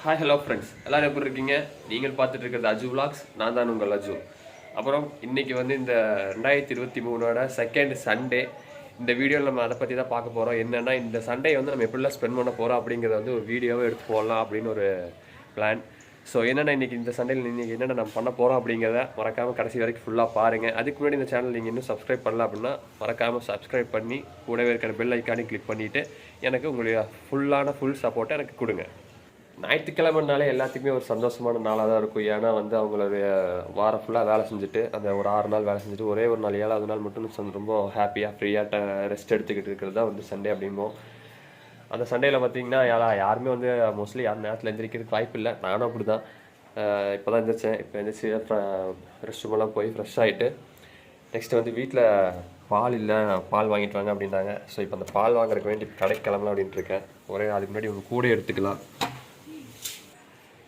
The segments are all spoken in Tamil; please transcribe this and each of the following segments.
ஹாய் ஹலோ ஃப்ரெண்ட்ஸ், எல்லோரும் எப்படி இருக்கீங்க? நீங்கள் பார்த்துட்டு இருக்கிறது அஜு விலாக்ஸ். நான் தான் உங்கள் அஜு. அப்புறம் இன்றைக்கி வந்து இந்த 2023 செகண்ட் சண்டே. இந்த வீடியோவில் நம்ம அதை பற்றி தான் பார்க்க போகிறோம். என்னென்னா இந்த சண்டே வந்து நம்ம எப்படிலாம் ஸ்பெண்ட் பண்ண போகிறோம் அப்படிங்கிறத வந்து ஒரு வீடியோவை எடுத்து போடலாம் அப்படின்னு ஒரு பிளான். ஸோ என்னென்னா இன்றைக்கி இந்த சண்டேயில் இன்றைக்கி என்னென்ன நம்ம பண்ண போகிறோம் அப்படிங்கிறத மறக்காமல் கடைசி வரைக்கும் ஃபுல்லாக பாருங்கள். அதுக்கு முன்னாடி இந்த சேனல் நீங்கள் இன்னும் சப்ஸ்கிரைப் பண்ணல அப்படின்னா மறக்காமல் சப்ஸ்கிரைப் பண்ணி கூடவே இருக்கிற பெல் ஐக்கானே கிளிக் பண்ணிவிட்டு எனக்கு உங்களுடைய ஃபுல் சப்போர்ட்டை எனக்கு கொடுங்க. ஞாயிற்றுக்கிழமைனாலே எல்லாத்துக்குமே ஒரு சந்தோஷமான நாளாக தான் இருக்கும். ஏன்னா வந்து அவங்களுடைய வாரம் ஃபுல்லாக வேலை செஞ்சுட்டு அந்த ஒரு 6 நாள் வேலை செஞ்சுட்டு ஒரே ஒரு நாள் 7வது நாள் மட்டும் ரொம்ப ஹாப்பியாக ஃப்ரீயாக ரெஸ்ட் எடுத்துக்கிட்டு இருக்கிறது தான் வந்து சண்டே அப்படிம்போம். அந்த சண்டேயில் பார்த்தீங்கன்னா யாருமே வந்து மோஸ்ட்லி யார் நேரத்தில் எந்திரிக்கிறதுக்கு வாய்ப்பு இல்லை. நானும் அப்படி தான். இப்போ தான் எந்திரிச்சேன். இப்போ எந்திரிச்சு ரெஸ்ட் ரூமெல்லாம் போய் ஃப்ரெஷ் ஆகிட்டு நெக்ஸ்ட்டு வந்து வீட்டில் பால் இல்லை, பால் வாங்கிட்டு வாங்க அப்படின்னாங்க. ஸோ இப்போ அந்த பால் வாங்குறதுக்கு வேண்டி கடைக்கு கிளம்பலாம் அப்படின்ட்டு இருக்கேன். அதுக்கு முன்னாடி உங்கள் கூட எடுத்துக்கலாம்.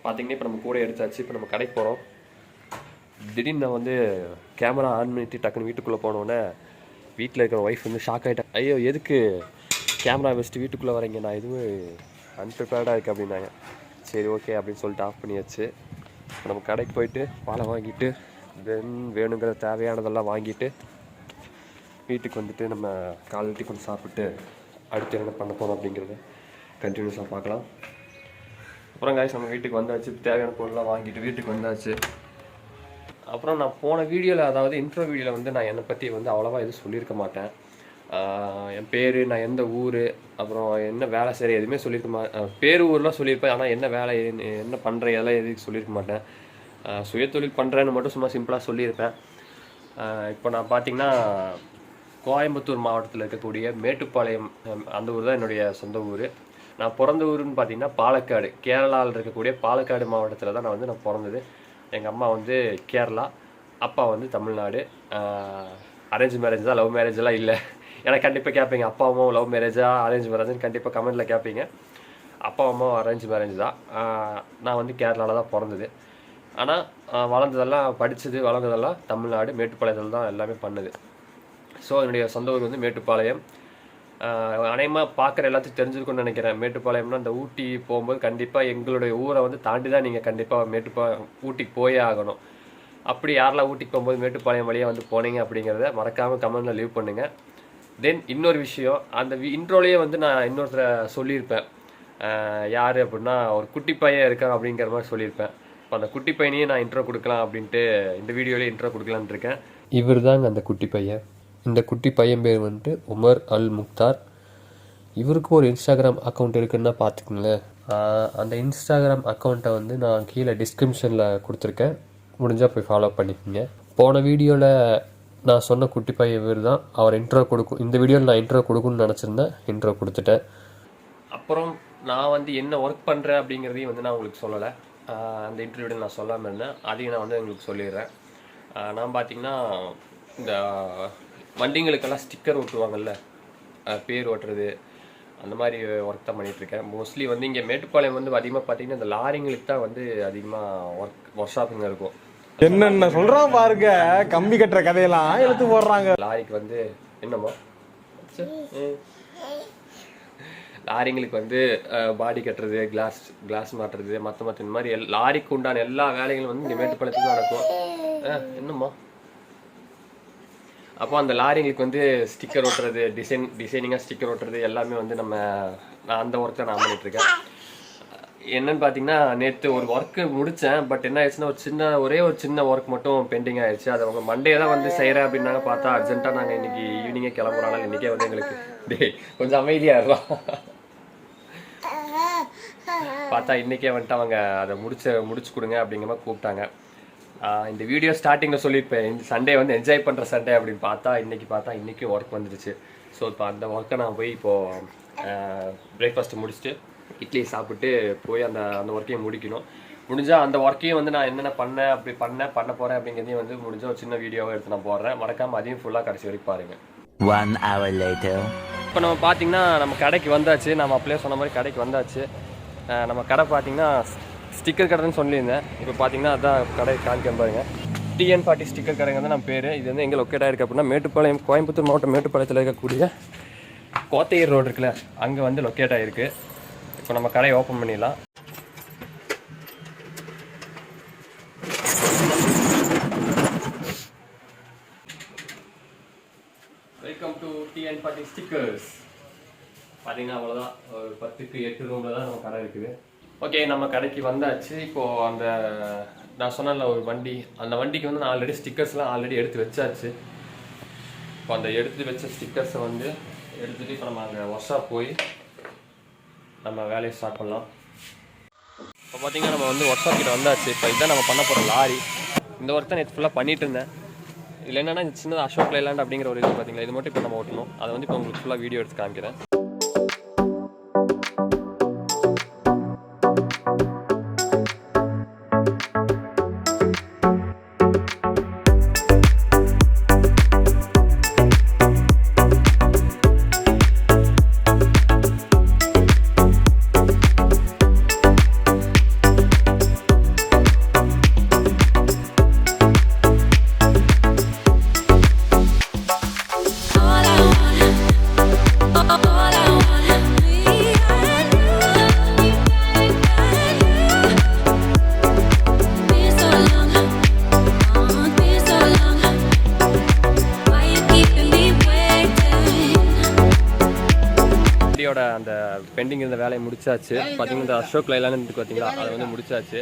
பார்த்தீங்கன்னா இப்போ நம்ம கூட எடுத்தாச்சு. இப்போ நம்ம கடைக்கு போகிறோம். திடீர்னு நான் வந்து கேமரா ஆன் பண்ணிட்டு டக்குன்னு வீட்டுக்குள்ளே போனோடனே வீட்டில் இருக்கிற ஒய்ஃப் வந்து ஷாக் ஆகிட்டேன். ஐயோ, எதுக்கு கேமரா வச்சுட்டு வீட்டுக்குள்ளே வரீங்க? நான் எதுவும் அன்ப்ரிப்பேர்டாக இருக்குது அப்படின்னாங்க. சரி, ஓகே அப்படின்னு சொல்லிட்டு ஆஃப் பண்ணியாச்சு. இப்போ நம்ம கடைக்கு போயிட்டு பாலை வாங்கிட்டு தென் வேணுங்கிற தேவையானதெல்லாம் வாங்கிட்டு வீட்டுக்கு வந்துட்டு நம்ம காலையில் டிஃபன் சாப்பிட்டு அடுத்து என்ன பண்ண போகிறோம் அப்படிங்கிறத கண்டினியூஸாக பார்க்கலாம். அப்புறம் காய்ஸ் நம்ம வீட்டுக்கு வந்தாச்சு. தேவையான பொருள்லாம் வாங்கிட்டு வீட்டுக்கு வந்தாச்சு. அப்புறம் நான் போன வீடியோவில், அதாவது இன்ட்ரோ வீடியோவில் வந்து நான் என்னை பற்றி வந்து அவ்வளோவா எதுவும் சொல்லியிருக்க மாட்டேன். என் பேர், நான் எந்த ஊர், அப்புறம் என்ன வேலை செய்கிற எதுவுமே சொல்லியிருக்க பேர் ஊர்லாம் சொல்லியிருப்பேன். ஆனால் என்ன வேலை என்ன பண்ணுறேன் இதெல்லாம் எதுவும் சொல்லியிருக்க மாட்டேன். சுயதொழில் பண்ணுறேன்னு மட்டும் சும்மா சிம்பிளாக சொல்லியிருப்பேன். இப்போ நான் பார்த்திங்கன்னா கோயம்புத்தூர் மாவட்டத்தில் இருக்கக்கூடிய மேட்டுப்பாளையம், அந்த ஊர் தான் என்னுடைய சொந்த ஊர். நான் பிறந்த ஊருன்னு பார்த்தீங்கன்னா பாலக்காடு, கேரளாவில் இருக்கக்கூடிய பாலக்காடு மாவட்டத்தில் தான் நான் பிறந்தது. எங்கள் அம்மா வந்து கேரளா, அப்பா வந்து தமிழ்நாடு. அரேஞ்ச் மேரேஜ் தான், லவ் மேரேஜெலாம் இல்லை. எனக்கு கண்டிப்பாக கேட்பீங்க, அப்பா அம்மாவும் லவ் மேரேஜா அரேஞ்ச் மேரேஜ்னு கண்டிப்பாக கமெண்ட்டில் கேட்பீங்க. அப்பா அம்மாவும் அரேஞ்ச் மேரேஜ் தான். நான் வந்து கேரளாவில் தான் பிறந்தது. ஆனால் வளர்ந்ததெல்லாம், படித்தது வளர்ந்ததெல்லாம் தமிழ்நாடு மேட்டுப்பாளையத்தில் தான் எல்லாமே பண்ணுது. ஸோ என்னுடைய சொந்த ஊர் வந்து மேட்டுப்பாளையம். அநேகமாக பார்க்குற எல்லாத்தையும் தெரிஞ்சிருக்குன்னு நினைக்கிறேன். மேட்டுப்பாளையம்னா இந்த ஊட்டி போகும்போது கண்டிப்பாக எங்களுடைய ஊரை வந்து தாண்டி தான் நீங்கள் கண்டிப்பாக ஊட்டிக்கு போயே ஆகணும். அப்படி யாரெல்லாம் ஊட்டிக்கு போகும்போது மேட்டுப்பாளையம் வழியாக வந்து போனீங்க அப்படிங்கிறத மறக்காமல் கமெண்டில் லீவ் பண்ணுங்கள். தென் இன்னொரு விஷயம், அந்த இன்ட்ரோலேயே வந்து நான் இன்னொருத்தரை சொல்லியிருப்பேன். யார் அப்படின்னா ஒரு குட்டி பையன் இருக்கான் அப்படிங்கிற மாதிரி சொல்லியிருப்பேன். இப்போ அந்த குட்டி பையனையே நான் இன்ட்ரோ கொடுக்கலாம் அப்படின்ட்டு இந்த வீடியோலேயே இன்ட்ரோ கொடுக்கலான்னு இருக்கேன். இவர் தாங்க அந்த குட்டி பையன். இந்த குட்டி பையன் பேர் வந்துட்டு உமர் அல் முக்தார். இவருக்கு ஒரு இன்ஸ்டாகிராம் அக்கௌண்ட் இருக்குன்னா பார்த்துக்கங்களேன். அந்த இன்ஸ்டாகிராம் அக்கௌண்ட்டை வந்து நான் கீழே டிஸ்கிரிப்ஷனில் கொடுத்துருக்கேன். முடிஞ்சால் போய் ஃபாலோ பண்ணிக்கோங்க. போன வீடியோவில் நான் சொன்ன குட்டி பையன் இவர் தான். அவர் இன்ட்ரோ கொடுக்கும், இந்த வீடியோவில் நான் இன்ட்ரோ கொடுக்குன்னு நினச்சிருந்தேன், இன்ட்ரோ கொடுத்துட்டேன். அப்புறம் நான் வந்து என்ன ஒர்க் பண்ணுறேன் அப்படிங்கிறதையும் வந்து நான் உங்களுக்கு சொல்லலை. அந்த இன்டர்வியூவில் நான் சொல்லாமல் இருந்தேன், அதையும் நான் வந்து உங்களுக்கு சொல்லிடுறேன். நான் பார்த்திங்கன்னா இந்த வண்டிங்களுக்கெல்லாம் ஸ்டிக்கர் ஒட்டுவாங்கள்ல, பேர் ஓட்டுறது, அந்த மாதிரி ஒர்க் தான் பண்ணிகிட்ருக்கேன். மோஸ்ட்லி வந்து இங்கே மேட்டுப்பாளையம் வந்து அதிகமாக பார்த்தீங்கன்னா இந்த லாரிங்களுக்கு தான் வந்து அதிகமாக ஒர்க் ஷாப்புங்க இருக்கும். என்னென்ன சொல்கிறான் பாருங்க, கம்பி கட்டுற கதையெல்லாம் எடுத்து போடுறாங்க. லாரிக்கு வந்து என்னமோ லாரிங்களுக்கு வந்து பாடி கட்டுறது, கிளாஸ் மாட்டுறது, மற்ற இந்த மாதிரி லாரிக்கு உண்டான எல்லா வேலைகளும் வந்து இங்கே மேட்டுப்பாளையத்துக்கு தான் நடக்கும். என்னம்மா அப்போ அந்த லாரிங்களுக்கு வந்து ஸ்டிக்கர் ஒட்டுறது, டிசைனிங்காக ஸ்டிக்கர் ஒட்டுறது எல்லாமே வந்து நான் அந்த ஒர்க் தான் நான் பண்ணிகிட்ருக்கேன். என்னன்னு பார்த்தீங்கன்னா நேற்று ஒரு ஒர்க்கு முடித்தேன். பட் என்ன ஆயிடுச்சுன்னா ஒரே ஒரு சின்ன ஒர்க் மட்டும் பெண்டிங் ஆயிடுச்சு. அதை அவங்க மண்டே தான் வந்து செய்கிறேன் அப்படின்னாங்க. பார்த்தா அர்ஜென்ட்டாக நாங்கள் இன்றைக்கி ஈவினிங்கே கிளம்புறோம். இன்றைக்கே வந்து எங்களுக்கு கொஞ்சம் அமைதியாக இருக்கலாம். பார்த்தா இன்றைக்கே வந்துட்டு அவங்க அதை முடிச்சு கொடுங்க அப்படிங்கிற மாதிரி கூப்பிட்டாங்க. இந்த வீடியோ ஸ்டார்டிங்கில் சொல்லியிருப்பேன், இந்த சண்டே வந்து என்ஜாய் பண்ணுற சண்டே அப்படின்னு. இன்றைக்கும் ஒர்க் வந்துடுச்சு. ஸோ இப்போ அந்த ஒர்க்கை நான் போய் இப்போது பிரேக்ஃபாஸ்ட்டு முடிச்சுட்டு இட்லி சாப்பிட்டு போய் அந்த ஒர்க்கையும் முடிக்கணும். முடிஞ்சால் அந்த ஒர்க்கையும் வந்து நான் என்னென்ன பண்ண போகிறேன் அப்படிங்கிறதையும் வந்து முடிஞ்சால் ஒரு சின்ன வீடியோவை எடுத்து நான் போடுறேன். மறக்காமல் அதையும் ஃபுல்லாக கடைசி வரைக்கும் பாருங்கள். 1 hour later. இப்போ நம்ம பார்த்திங்கன்னா நம்ம கடைக்கு வந்தாச்சு. நம்ம அப்படியே சொன்ன மாதிரி கடைக்கு வந்தாச்சு. நம்ம கடை பார்த்திங்கன்னா ஸ்டிக்கர் கடைன்னு சொல்லியிருந்தேன். இப்போ பார்த்தீங்கன்னா அதான் கடை காமிக்க பாருங்க. TN40 ஸ்டிக்கர் கடைங்க தான் நம்ம பேர். இது வந்து எங்கே லொக்கேட் ஆகிருக்கு அப்படின்னா மேட்டுப்பாளையம், கோயம்புத்தூர் மாவட்டம் மேட்டுப்பாளையத்தில் இருக்கக்கூடிய கோத்தையர் ரோடு இருக்குல்ல, அங்கே வந்து லொக்கேட் ஆகிருக்கு. இப்போ நம்ம கடையை ஓப்பன் பண்ணிடலாம். ஸ்டார்டிங் ஸ்டிக்கர்ஸ் பார்த்தீங்கன்னா அவ்வளோதான். ஒரு 10க்கு 8 ரூமில் தான் நம்ம கடை இருக்குது. ஓகே, நம்ம கடைக்கு வந்தாச்சு. இப்போது அந்த நான் சொன்னல ஒரு வண்டி, அந்த வண்டிக்கு வந்து நான் ஆல்ரெடி ஸ்டிக்கர்ஸ்லாம் ஆல்ரெடி எடுத்து வச்சாச்சு. இப்போ அந்த எடுத்து வச்ச ஸ்டிக்கர்ஸை வந்து எடுத்துகிட்டு இப்போ நம்ம அங்கே ஒர்க் ஷாப் போய் நம்ம வேலையை ஸ்டார்ட் பண்ணலாம். இப்போ பார்த்தீங்கன்னா நம்ம வந்து ஒர்க் ஷாப் கிட்ட வந்தாச்சு. இப்போ இதுதான் நம்ம பண்ண போகிற லாரி. இந்த ஒர்க் தான் நேற்று ஃபுல்லாக பண்ணிட்டு இருந்தேன். இதில் என்னென்னா இந்த சின்னது அசோக் லைலாண்ட் அப்படிங்கிற ஒரு இது பார்த்தீங்களா, இது மட்டும் இப்போ நம்ம ஓட்டணும். அதை வந்து இப்போ உங்களுக்கு ஃபுல்லாக வீடியோ எடுத்து காமிக்கிறேன். அந்த பெண்டிங் இருந்த வேலையை முடிச்சாச்சு. பார்த்தீங்கன்னா இந்த அசோக் லைலான்னு பார்த்தீங்களா, அதை வந்து முடிச்சாச்சு.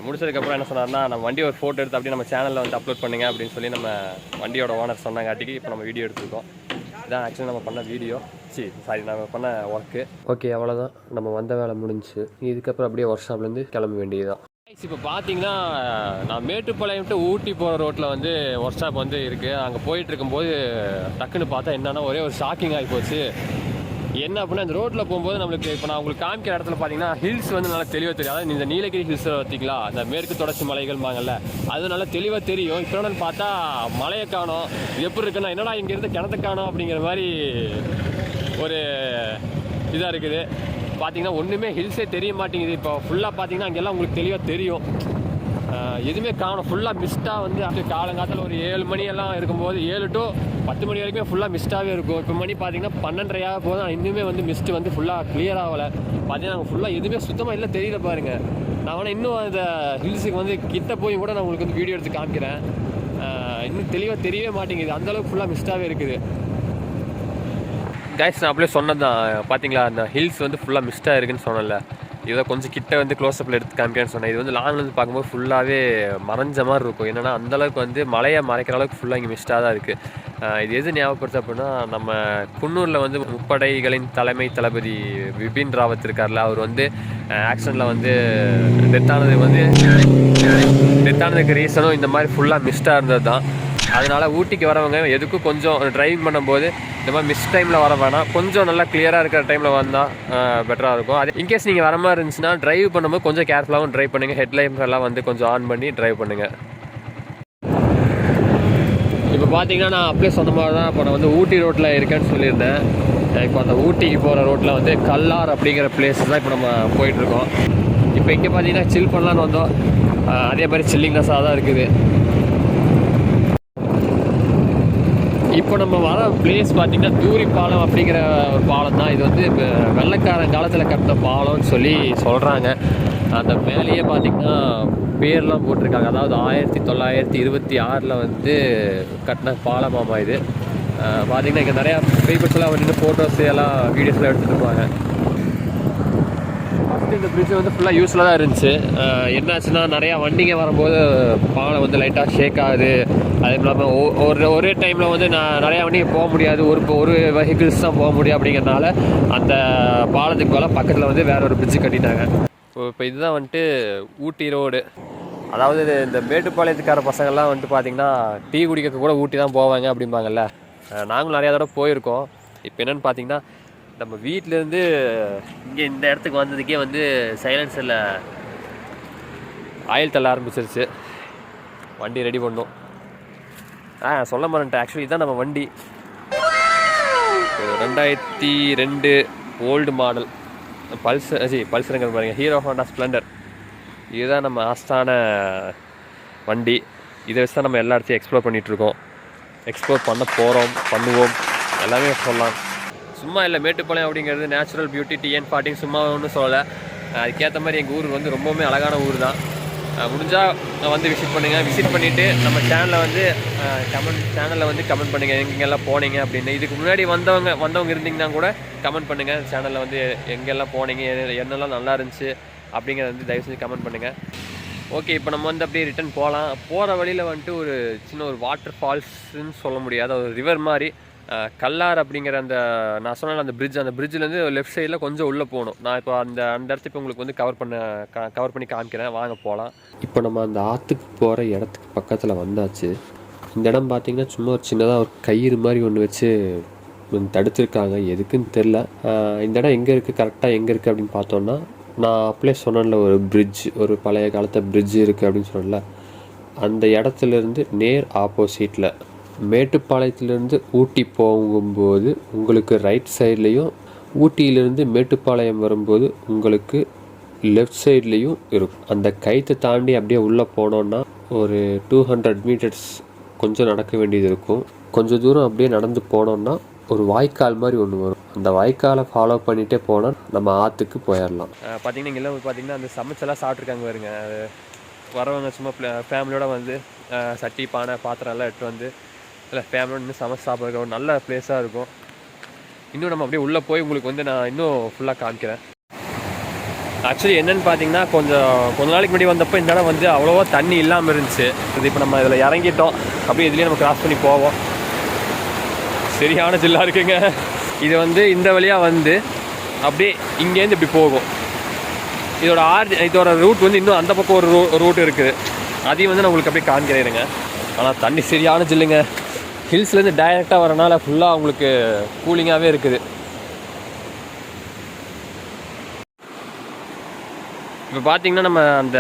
முடிச்சதுக்கப்புறம் என்ன சொன்னார்னா, நம்ம வண்டி ஒரு ஃபோட்டோ எடுத்து அப்படியே நம்ம சேனலில் வந்து அப்லோட் பண்ணுங்க அப்படின்னு சொல்லி நம்ம வண்டியோட ஓனர் சொன்னாங்காட்டிக்கு இப்போ நம்ம வீடியோ எடுத்துருக்கோம். இதான் ஆக்சுவலி நம்ம பண்ண வீடியோ, சாரி நம்ம பண்ண ஒர்க்கு. ஓகே, அவ்வளோதான், நம்ம வந்த வேலை முடிஞ்சிச்சு. இதுக்கப்புறம் அப்படியே ஒர்க் ஷாப்லேருந்து கிளம்ப வேண்டியதுதான். இப்போ பார்த்தீங்கன்னா நான் மேட்டுப்பாளையம் டு ஊட்டி போகிற ரோட்டில் வந்து ஒர்க் ஷாப் வந்து இருக்குது. அங்கே போயிட்டு இருக்கும்போது டக்குன்னு பார்த்தா என்னன்னா ஒரே ஒரு ஷாக்கிங் ஆகி போச்சு. என்ன அப்படின்னா, இந்த ரோட்டில் போகும்போது நம்மளுக்கு இப்போ நான் உங்களுக்கு காமிக்கிற இடத்துல பார்த்தீங்கன்னா ஹில்ஸ் வந்து நல்லா தெளிவாக தெரியும். அதாவது இந்த நீலகிரி ஹில்ஸ் பார்த்தீங்களா, அந்த மேற்கு தொடர்ச்சி மலைகள்பாங்கல்ல, அது நல்லா தெளிவாக தெரியும். இப்போ என்னன்னு பார்த்தா மலையை காணோம். எப்படி இருக்குன்னா, என்னடா இங்கேருந்து கிணத்து காணோம் அப்படிங்கிற மாதிரி ஒரு இதாக இருக்குது. பார்த்தீங்கன்னா ஒன்றுமே ஹில்ஸே தெரிய மாட்டேங்குது. இப்போ ஃபுல்லாக பார்த்தீங்கன்னா அங்கெல்லாம் உங்களுக்கு தெளிவாக தெரியும். எதுவுமே காணும். ஃபுல்லாக மிஸ்ட்டாக வந்து அப்படி காலங்காலத்தில் ஒரு 7 மணி எல்லாம் இருக்கும்போது 7 to 10 மணி வரைக்கும் ஃபுல்லாக மிஸ்ட்டாகவே இருக்கும். இப்போ மணி பார்த்தீங்கன்னா 12:30 போதும். இன்னுமே வந்து மிஸ்ட்டு வந்து ஃபுல்லாக கிளியர் ஆகலை. பார்த்தீங்கன்னா நாங்கள் ஃபுல்லாக எதுவுமே சுத்தமாக இல்லை, தெரியல பாருங்கள். நான் வேணால் இன்னும் அந்த ஹில்ஸுக்கு வந்து கிட்ட போய் கூட நான் உங்களுக்கு வந்து வீடியோ எடுத்து காமிக்கிறேன். இன்னும் தெளிவாக தெரியவே மாட்டேங்குது, அந்தளவுக்கு ஃபுல்லாக மிஸ்ட்டாகவே இருக்குது. கைஸ், நான் அப்படியே சொன்னது தான். பார்த்தீங்களா, அந்த ஹில்ஸ் வந்து ஃபுல்லாக மிஸ்ட்டாக இருக்குதுன்னு சொன்னல, இதை கொஞ்சம் கிட்ட வந்து க்ளோஸ்அப்பில் எடுத்து காமிக்கிறேன்னு சொன்னேன். இது வந்து லாங்லேருந்து பார்க்கும்போது ஃபுல்லாகவே மறைஞ்ச மாதிரி இருக்கும். என்னென்னா அந்தளவுக்கு வந்து மலையை மறைக்கிற அளவுக்கு ஃபுல்லாக இங்கே மிஸ்ட்டாக தான் இருக்குது. இது எது ஞாபகப்படுத்து அப்படின்னா, நம்ம குன்னூரில் வந்து முப்படைகளின் தலைமை தளபதி பிபின் ராவத் இருக்கார்ல, அவர் வந்து ஆக்சிடெண்ட்டில் வந்து டெத்தானதுக்கு ரீசனும் இந்த மாதிரி ஃபுல்லாக மிஸ்ட்டாக இருந்தது தான். அதனால் ஊட்டிக்கு வரவங்க எதுக்கும் கொஞ்சம் டிரைவிங் பண்ணும்போது இந்த மாதிரி மிஸ் டைமில் வர வேணாம், கொஞ்சம் நல்லா கிளியராக இருக்கிற டைமில் வந்தால் பெட்டராக இருக்கும். அது இன்கேஸ் நீங்கள் வர மாதிரி இருந்துச்சுன்னா ட்ரைவ் பண்ணும்போது கொஞ்சம் கேர்ஃபுல்லாகவும் ட்ரைவ் பண்ணுங்கள். ஹெட்லைட் எல்லாம் வந்து கொஞ்சம் ஆன் பண்ணி ட்ரைவ் பண்ணுங்கள். இப்போ பார்த்தீங்கன்னா நான் அப்படியே சொன்ன மாதிரி தான் இப்போ நான் வந்து ஊட்டி ரோட்டில் இருக்கேன்னு சொல்லியிருந்தேன். இப்போ அந்த ஊட்டிக்கு போகிற ரோட்டில் வந்து கல்லார் அப்படிங்கிற பிளேஸ் தான் இப்போ நம்ம போயிட்டுருக்கோம். இப்போ இங்கே பார்த்தீங்கன்னா சில் பண்ணலான்னு வந்தோம். அதே மாதிரி சில்லிங்னஸாக தான் இருக்குது. இப்போ நம்ம வர பிளேஸ் பார்த்தீங்கன்னா தூரி பாலம் அப்படிங்கிற ஒரு பாலம் தான். இது வந்து இப்போ வெள்ளைக்காரன் காலத்தில் கட்டின பாலம்னு சொல்லி சொல்கிறாங்க. அந்த மேலேயே பார்த்திங்கன்னா பேர்லாம் போட்டிருக்காங்க. அதாவது 1926 வந்து கட்டின பாலமாமா இது. பார்த்திங்கன்னா இங்கே நிறையா பீப்புள்ஸ்லாம் வந்து ஃபோட்டோஸ் எல்லாம் வீடியோஸ்லாம் எடுத்துகிட்டு இருப்பாங்க. இந்த பிரிட்ஜ் வந்து ஃபுல்லாக யூஸ்ஃபுல்லாக தான் இருந்துச்சு. என்னாச்சுன்னா நிறையா வண்டிங்க வரும்போது பாலம் வந்து லைட்டாக ஷேக் ஆகுது. அதே இல்லாமல் ஒரே டைமில் வந்து நிறையா வண்டிங்க போக முடியாது, ஒரு வெஹிக்கிள்ஸ் தான் போக முடியும். அப்படிங்கிறதுனால அந்த பாலத்துக்கு மேலே பக்கத்தில் வந்து வேற ஒரு பிரிட்ஜ் கட்டிட்டாங்க. இப்போ இதுதான் வந்துட்டு ஊட்டி ரோடு. அதாவது இந்த மேட்டுப்பாளையத்துக்கார பசங்கள்லாம் வந்துட்டு பார்த்திங்கன்னா டீ குடிக்க கூட ஊட்டி தான் போவாங்க அப்படிம்பாங்கல்ல. நாங்களும் நிறையா தடவை போயிருக்கோம். இப்போ என்னென்னு பார்த்தீங்கன்னா, நம்ம வீட்டிலேருந்து இங்கே இந்த இடத்துக்கு வந்ததுக்கே வந்து சைலன்சரில் ஆயில் தள்ள ஆரம்பிச்சிருச்சு. வண்டி ரெடி பண்ணோம். சொல்ல மாட்டேன், ஆக்சுவலி இதுதான் நம்ம வண்டி. 2002 ஓல்டு மாடல் பல்சருங்கிற பாருங்க, ஹீரோ ஹோண்டா ஸ்ப்ளெண்டர். இதுதான் நம்ம ஆஸ்தான வண்டி. இதை வச்சு தான் நம்ம எல்லா இடத்தையும் எக்ஸ்ப்ளோர் பண்ணிகிட்ருக்கோம். எக்ஸ்ப்ளோர் பண்ணுவோம் எல்லாமே சொல்லலாம். சும்மா இல்லை, மேட்டுப்பாளையம் அப்படிங்கிறது நேச்சுரல் பியூட்டி TN40 சும்மா ஒன்றும் சொல்லலை. அதுக்கேற்ற மாதிரி எங்கள் ஊர் வந்து ரொம்பவுமே அழகான ஊர் தான். முடிஞ்சால் வந்து விசிட் பண்ணுங்கள். விசிட் பண்ணிவிட்டு நம்ம சேனலில் வந்து கமெண்ட் பண்ணுங்கள் எங்கெங்கெல்லாம் போனீங்க அப்படின்னு. இதுக்கு முன்னாடி வந்தவங்க இருந்தீங்கன்னா கூட கமெண்ட் பண்ணுங்கள். சேனலில் வந்து எங்கெல்லாம் போனீங்க, என்னெல்லாம் நல்லா இருந்துச்சு அப்படிங்கிறத வந்து தயவு செஞ்சு கமெண்ட் பண்ணுங்கள். ஓகே, இப்போ நம்ம வந்து அப்படியே ரிட்டன் போகலாம். போகிற வழியில் வந்துட்டு ஒரு சின்ன ஒரு வாட்டர் ஃபால்ஸ்ன்னு சொல்ல முடியாத ஒரு ரிவர் மாதிரி கல்லார் அப்படிங்கிற நான் சொன்ன அந்த பிரிட்ஜ்லேருந்து லெஃப்ட் சைடில் கொஞ்சம் உள்ளே போகணும். நான் இப்போ அந்த இடத்த இப்போ உங்களுக்கு வந்து கவர் பண்ணி காமிக்கிறேன். வாங்க போகலாம். இப்போ நம்ம அந்த ஆற்றுக்கு போகிற இடத்துக்கு பக்கத்தில் வந்தாச்சு. இந்த இடம் பார்த்திங்கன்னா சும்மா ஒரு சின்னதாக ஒரு கயிறு மாதிரி ஒன்று வச்சு தடுத்துருக்காங்க, எதுக்குன்னு தெரில. இந்த இடம் எங்கே இருக்குது, கரெக்டாக எங்கே இருக்குது அப்படின்னு பார்த்தோன்னா, நான் அப்படியே சொன்னேன்ல ஒரு பிரிட்ஜ், ஒரு பழைய காலத்து பிரிட்ஜ் இருக்குது அப்படின்னு சொன்னேன்ல, அந்த இடத்துலேருந்து நேர் ஆப்போசிட்டில் மேட்டுப்பாளையத்துலேருந்து ஊட்டி போகும்போது உங்களுக்கு ரைட் சைட்லேயும், ஊட்டியிலேருந்து மேட்டுப்பாளையம் வரும்போது உங்களுக்கு லெஃப்ட் சைட்லேயும் இருக்கும். அந்த கயிற்றை தாண்டி அப்படியே உள்ளே போனோன்னா ஒரு 200 மீட்டர்ஸ் கொஞ்சம் நடக்க வேண்டியது இருக்கும். கொஞ்சம் தூரம் அப்படியே நடந்து போனோன்னா ஒரு வாய்க்கால் மாதிரி ஒன்று வரும். அந்த வாய்க்காலை ஃபாலோ பண்ணிகிட்டே போனால் நம்ம ஆற்றுக்கு போயிடலாம். பார்த்தீங்கன்னா இங்கெல்லாம் பார்த்தீங்கன்னா அந்த சமைச்செல்லாம் சாப்பிட்ருக்காங்க பாருங்க. வரவங்க சும்மா ஃபேமிலியோட வந்து சட்டி பானை பாத்திரம் எல்லாம் எடுத்து வந்து இல்லை ஃபேமிலியோட இன்னும் சமைச்சு சாப்பிட்ற ஒரு நல்ல பிளேஸாக இருக்கும். இன்னும் நம்ம அப்படியே உள்ளே போய் உங்களுக்கு வந்து நான் இன்னும் ஃபுல்லாக காமிக்கிறேன். ஆக்சுவலி என்னென்னு பார்த்தீங்கன்னா கொஞ்ச நாளைக்கு முன்னாடி வந்தப்போ இந்த இடம் வந்து அவ்வளோவா தண்ணி இல்லாமல் இருந்துச்சு. இது இப்போ நம்ம இதில் இறங்கிட்டோம், அப்படியே இதுலேயே நம்ம கிராஸ் பண்ணி போவோம். சரியான ஜில்லாக இருக்குங்க. இது வந்து இந்த வழியாக வந்து அப்படியே இங்கேருந்து இப்படி போகும். இதோட ரூட் வந்து இன்னும் அந்த பக்கம் ஒரு ரூட் இருக்குது. அதையும் வந்து நான் உங்களுக்கு அப்படியே காமிக்கிறேங்க. ஆனால் தண்ணி சரியான ஜில்லுங்க. ஹில்ஸ்லேருந்து டைரெக்டாக வரனால ஃபுல்லாக உங்களுக்கு கூலிங்காகவே இருக்குது. இப்போ பார்த்தீங்கன்னா நம்ம அந்த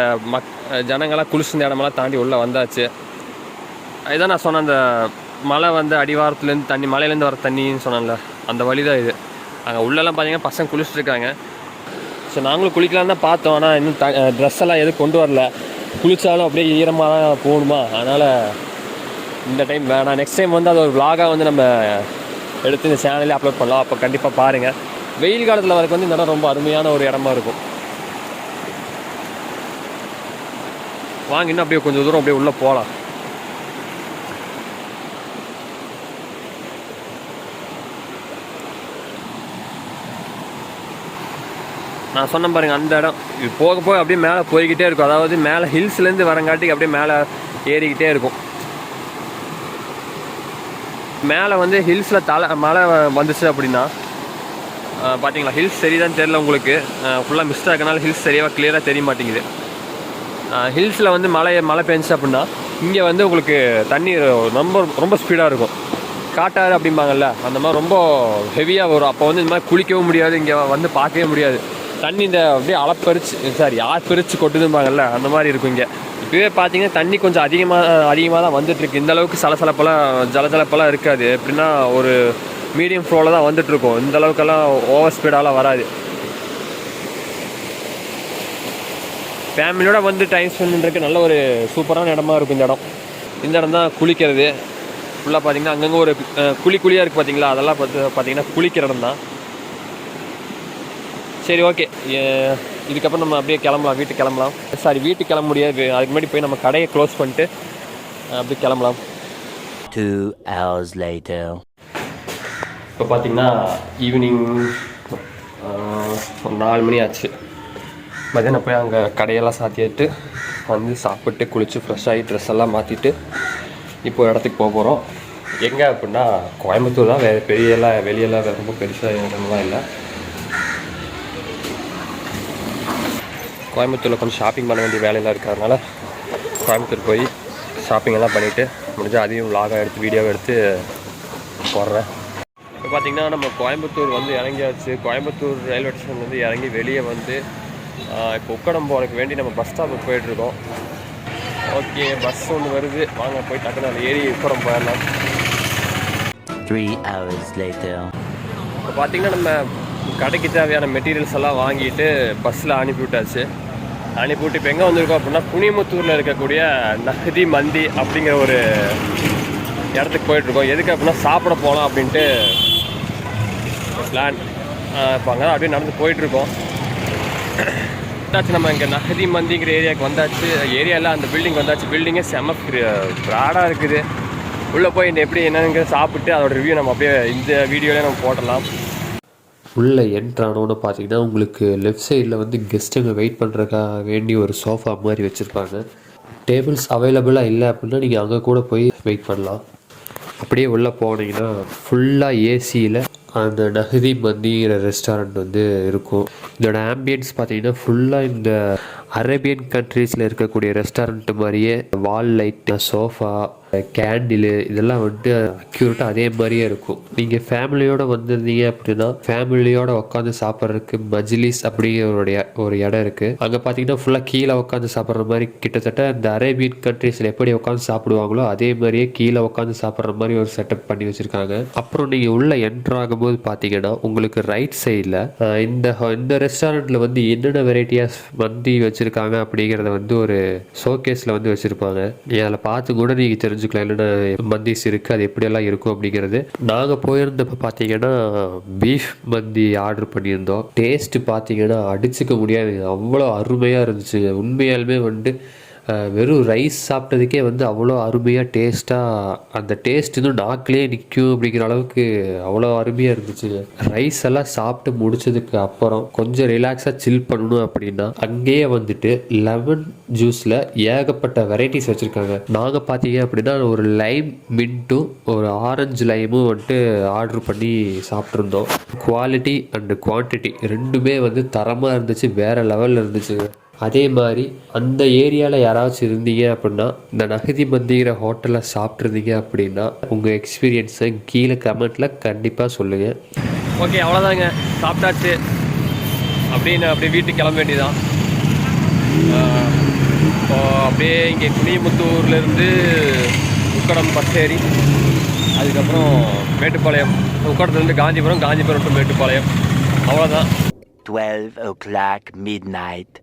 ஜனங்களாம் குளிச்சுந்த இடமெல்லாம் தாண்டி உள்ளே வந்தாச்சு. இதுதான் நான் சொன்ன அந்த மலை வந்து அடிவாரத்துலேருந்து தண்ணி, மலையிலேருந்து வர தண்ணின்னு சொன்னேன்ல, அந்த வழி தான் இது. அங்கே உள்ளெல்லாம் பார்த்தீங்கன்னா பசங்க குளிச்சுட்ருக்காங்க. ஸோ நாங்களும் குளிக்கலான்னு தான் பார்த்தோம். ஆனால் இன்னும் ட்ரெஸ் எல்லாம் எதுவும் கொண்டு வரல. குளித்தாலும் அப்படியே ஈரமாக தான் போகணுமா, அதனால் இந்த டைம் வேணாம். நெக்ஸ்ட் டைம் வந்து அது ஒரு vlog-ஆ வந்து நம்ம எடுத்து இந்த சேனல்லே அப்லோட் பண்ணலாம். அப்போ கண்டிப்பாக பாருங்கள். வெயில் காலத்தில் வரக்கு வந்து இந்த இடம் ரொம்ப அருமையான ஒரு இடமா இருக்கும். வாங்க இன்னும் அப்படியே கொஞ்சம் தூரம் அப்படியே உள்ளே போகலாம். நான் சொன்ன பாருங்கள் அந்த இடம் இது போக அப்படியே மேலே போய்கிட்டே இருக்கும். அதாவது மேலே ஹில்ஸ்லேருந்து வரங்காட்டிக்கு அப்படியே மேலே ஏறிக்கிட்டே இருக்கும். மேலே வந்து ஹில்ஸில் மழை வந்துச்சு அப்படின்னா பார்த்தீங்களா, ஹில்ஸ் சரிதான் தெரியல உங்களுக்கு. ஃபுல்லாக மிஸ்டாக இருக்கனால ஹில்ஸ் சரியாக கிளியராக தெரிய மாட்டேங்குது. ஹில்ஸில் வந்து மழை பெஞ்சிச்சு அப்படின்னா இங்கே வந்து உங்களுக்கு தண்ணி ரொம்ப ஸ்பீடாக இருக்கும். காட்டாறு அப்படிம்பாங்கள்ல, அந்த மாதிரி ரொம்ப ஹெவியாக வரும். அப்போ வந்து இந்த மாதிரி குளிக்கவும் முடியாது, இங்கே வந்து பார்க்கவே முடியாது. தண்ணி இந்த அப்படியே ஆர்ப்பரிச்சு கொட்டுதும்பாங்கள்ல, அந்த மாதிரி இருக்கும். இங்கே இப்போவே பார்த்தீங்கன்னா தண்ணி கொஞ்சம் அதிகமாக தான் வந்துட்டுருக்கு. இந்தளவுக்கு ஜலஜலப்பெல்லாம் இருக்காது. எப்படின்னா ஒரு மீடியம் ஃப்ளோவில் தான் வந்துட்டுருக்கோம். இந்தளவுக்கெல்லாம் ஓவர் ஸ்பீடாலாம் வராது. ஃபேமிலியோட வந்து டைம் ஸ்பெண்ட் பண்ணுறதுக்கு நல்ல ஒரு சூப்பரான இடமா இருக்கும் இந்த இடம் தான் குளிக்கிறது. ஃபுல்லாக பார்த்தீங்கன்னா அங்கங்கே ஒரு குழியாக இருக்குது பார்த்தீங்களா, அதெல்லாம் பார்த்தீங்கன்னா குளிக்கிற இடம் தான். சரி, ஓகே, இதுக்கப்புறம் நம்ம அப்படியே வீட்டுக்கு கிளம்பலாம். வீட்டுக்கு கிளம்ப முடியாது, அதுக்கு முன்னாடி போய் நம்ம கடையை க்ளோஸ் பண்ணிட்டு அப்படியே கிளம்பலாம். 2 hours later. இப்போ பார்த்தீங்கன்னா ஈவினிங் 4 மணி ஆச்சு. மதியானம் போய் அங்கே கடையெல்லாம் சாத்திட்டு வந்து சாப்பிட்டு குளித்து ஃப்ரெஷ் ஆகி ட்ரெஸ் எல்லாம் மாற்றிட்டு இப்போ இடத்துக்கு போகிறோம். எங்கே அப்படின்னா கோயம்புத்தூர் தான். வேறு வெளியெல்லாம் ரொம்ப பெருசாக இடம்லாம் இல்லை. கோயம்புத்தூரில் கொஞ்சம் ஷாப்பிங் பண்ண வேண்டிய வேலையெல்லாம் இருக்கிறதுனால கோயம்புத்தூர் போய் ஷாப்பிங்கெல்லாம் பண்ணிவிட்டு முடிஞ்சால் அதையும் vlog-ஆக எடுத்து வீடியோவை எடுத்து போடுறேன். இப்போ பார்த்திங்கன்னா நம்ம கோயம்புத்தூர் வந்து இறங்கியாச்சு. கோயம்புத்தூர் ரயில்வே ஸ்டேஷன் வந்து இறங்கி வெளியே வந்து இப்போ உக்கடம் போகிறதுக்கு வேண்டி நம்ம பஸ் ஸ்டாப்புக்கு போயிட்டுருக்கோம். ஓகே, பஸ் ஒன்று வருது, வாங்க போய் டக்குன்னு அதில் ஏறி உக்கடம் போயிடலாம். 3 hours later. இப்போ பார்த்திங்கன்னா நம்ம கடைக்கு தேவையான மெட்டீரியல்ஸ் எல்லாம் வாங்கிட்டு பஸ்ஸில் அனுப்பிவிட்டாச்சு. அனுப்பிவிட்டு இப்போ எங்கே வந்திருக்கோம் அப்படின்னா குனிமுத்தூரில் இருக்கக்கூடிய நஹதி மந்தி அப்படிங்கிற ஒரு இடத்துக்கு போயிட்டுருக்கோம். எதுக்கு அப்படின்னா சாப்பிட போகலாம் அப்படின்ட்டு பிளான். இப்போ அங்கே தான் அப்படியே நடந்து போயிட்டுருக்கோம். வந்தாச்சு. நம்ம இங்கே நஹதி மந்திங்கிற ஏரியாவுக்கு வந்தாச்சு. ஏரியாவில் அந்த பில்டிங் வந்தாச்சு. பில்டிங்கே செம்ம ப்ராடாக இருக்குது. உள்ளே போய் இந்த எப்படி என்னங்கிற சாப்பிட்டு அதோட ரிவ்யூ நம்ம அப்படியே இந்த வீடியோவில் நம்ம போடலாம். உள்ளே என்ட்ரானோன்னு பார்த்தீங்கன்னா உங்களுக்கு லெஃப்ட் சைடில் வந்து கெஸ்ட்டுங்க வெயிட் பண்ணுறதுக்காக வேண்டி ஒரு சோஃபா மாதிரி வச்சுருப்பாங்க. டேபிள்ஸ் அவைலபிளாக இல்லை அப்படின்னா நீங்கள் அங்கே கூட போய் வெயிட் பண்ணலாம். அப்படியே உள்ளே போனீங்கன்னா ஃபுல்லாக ஏசியில் அந்த நஹதி மந்திங்கிற ரெஸ்டாரண்ட் வந்து இருக்கும். இதோட ஆம்பியன்ஸ் பார்த்தீங்கன்னா ஃபுல்லாக இந்த அரேபியன் கண்ட்ரீஸில் இருக்கக்கூடிய ரெஸ்டாரண்ட் மாதிரியே வால் லைட்டு, சோஃபா, கேண்டிலு இதெல்லாம் வந்துட்டு அக்யூரேட்டாக அதே மாதிரியே இருக்கும். நீங்கள் ஃபேமிலியோடு வந்திருந்தீங்க அப்படின்னா ஃபேமிலியோடு உட்காந்து சாப்பிட்றதுக்கு மஜ்லிஸ் அப்படிங்கிற ஒரு இடம் இருக்குது. அங்கே பார்த்தீங்கன்னா ஃபுல்லாக கீழே உட்காந்து சாப்பிட்ற மாதிரி கிட்டத்தட்ட இந்த அரேபியன் கண்ட்ரீஸில் எப்படி உட்காந்து சாப்பிடுவாங்களோ அதே மாதிரியே கீழே உட்காந்து சாப்பிட்ற மாதிரி ஒரு செட்டப் பண்ணி வச்சுருக்காங்க. அப்புறம் நீங்கள் உள்ளே என்ட்ரு ஆகும்போது பார்த்தீங்கன்னா உங்களுக்கு ரைட் சைடில் இந்த ரெஸ்டாரண்ட்டில் வந்து என்னென்ன வெரைட்டியாஸ் மந்தி வச்சுருக்காங்க அப்படிங்கிறத வந்து ஒரு ஷோகேஸில் வந்து வச்சுருப்பாங்க. நீங்கள் அதில் பார்த்து கூட நீங்கள் தெரிஞ்சுக்கலாம் என்னென்ன மந்திஸ் இருக்குது, அது எப்படியெல்லாம் இருக்கும் அப்படிங்கிறது. நாங்கள் போயிருந்தப்போ பார்த்தீங்கன்னா பீஃப் மந்தி ஆர்டர் பண்ணியிருந்தோம். டேஸ்ட்டு பார்த்தீங்கன்னா அடிச்சுக்க முடியாது, அவ்வளோ அருமையாக இருந்துச்சு. உண்மையாலுமே வந்து வெறும் ரைஸ் சாப்பிட்டதுக்கே வந்து அவ்வளோ அருமையாக டேஸ்ட்டாக அந்த டேஸ்ட் இன்னும் நாக்கிலே நிற்கும் அப்படிங்கிற அளவுக்கு அவ்வளோ அருமையாக இருந்துச்சு. ரைஸ் எல்லாம் சாப்பிட்டு முடிச்சதுக்கு அப்புறம் கொஞ்சம் ரிலாக்ஸாக சில் பண்ணணும் அப்படின்னா அங்கேயே வந்துட்டு லெமன் ஜூஸில் ஏகப்பட்ட வெரைட்டிஸ் வச்சுருக்காங்க. நாங்கள் பார்த்தீங்க அப்படின்னா ஒரு லைம் மின்ட்டும் ஒரு ஆரஞ்சு லைமும் வந்துட்டு ஆர்டர் பண்ணி சாப்பிட்ருந்தோம். குவாலிட்டி அண்டு குவான்டிட்டி ரெண்டுமே வந்து தரமாக இருந்துச்சு, வேறு லெவலில் இருந்துச்சு. அதே மாதிரி அந்த ஏரியாவில் யாராச்சும் இருந்தீங்க அப்படின்னா இந்த நஹதி மந்திங்கிற ஹோட்டலில் சாப்பிட்ருந்தீங்க அப்படின்னா உங்கள் எக்ஸ்பீரியன்ஸை கீழே கமெண்ட்டில் கண்டிப்பாக சொல்லுங்கள். ஓகே, அவ்வளோதாங்க, சாப்பிட்டாச்சு. அப்படியே வீட்டுக்கு கிளம்ப வேண்டியதான். இப்போ அப்படியே இங்கே குனிமுத்தூர்லேருந்து உக்கடம் பஸ் ஏறி அதுக்கப்புறம் மேட்டுப்பாளையம், உக்கடத்துலேருந்து காஞ்சிபுரம், காஞ்சிபுரம் டு மேட்டுப்பாளையம், அவ்வளோதான். 12 o'clock midnight.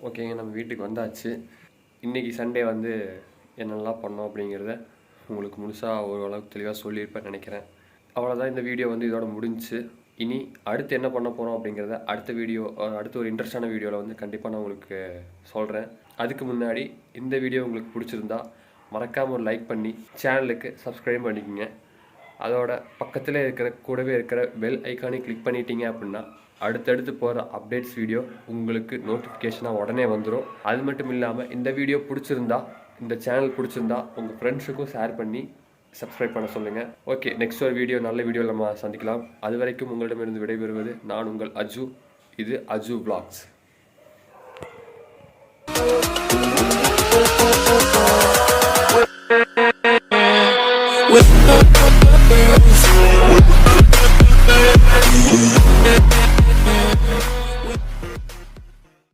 ஓகேங்க, நம்ம வீட்டுக்கு வந்தாச்சு. இன்றைக்கி சண்டே வந்து என்னென்னலாம் பண்ணோம் அப்படிங்கிறத உங்களுக்கு முழுசாக ஓரளவுக்கு தெளிவாக சொல்லியிருப்பேன் நினைக்கிறேன். அவ்வளோதான், இந்த வீடியோ வந்து இதோட முடிஞ்சிச்சு. இனி அடுத்து என்ன பண்ண போகிறோம் அப்படிங்கிறத அடுத்த ஒரு இன்ட்ரெஸ்டான வீடியோவில் வந்து கண்டிப்பாக நான் உங்களுக்கு சொல்கிறேன். அதுக்கு முன்னாடி இந்த வீடியோ உங்களுக்கு பிடிச்சிருந்தா மறக்காமல் ஒரு லைக் பண்ணி சேனலுக்கு சப்ஸ்கிரைப் பண்ணிக்கோங்க. அதோட பக்கத்தில் கூடவே இருக்கிற பெல் ஐக்கானை கிளிக் பண்ணிட்டீங்க அப்படின்னா அடுத்தடுத்து போகிற அப்டேட்ஸ் வீடியோ உங்களுக்கு நோட்டிஃபிகேஷனாக உடனே வந்துடும். அது மட்டும் இல்லாமல் இந்த வீடியோ பிடிச்சிருந்தா, இந்த சேனல் பிடிச்சிருந்தா உங்கள் ஃப்ரெண்ட்ஸுக்கும் ஷேர் பண்ணி சப்ஸ்கிரைப் பண்ண சொல்லுங்கள். ஓகே, நெக்ஸ்ட் ஒரு நல்ல வீடியோவில் நம்ம சந்திக்கலாம். அது வரைக்கும் உங்களிடமிருந்து விடைபெறுவது நான் உங்கள் அஜு. இது அஜு Vlogs.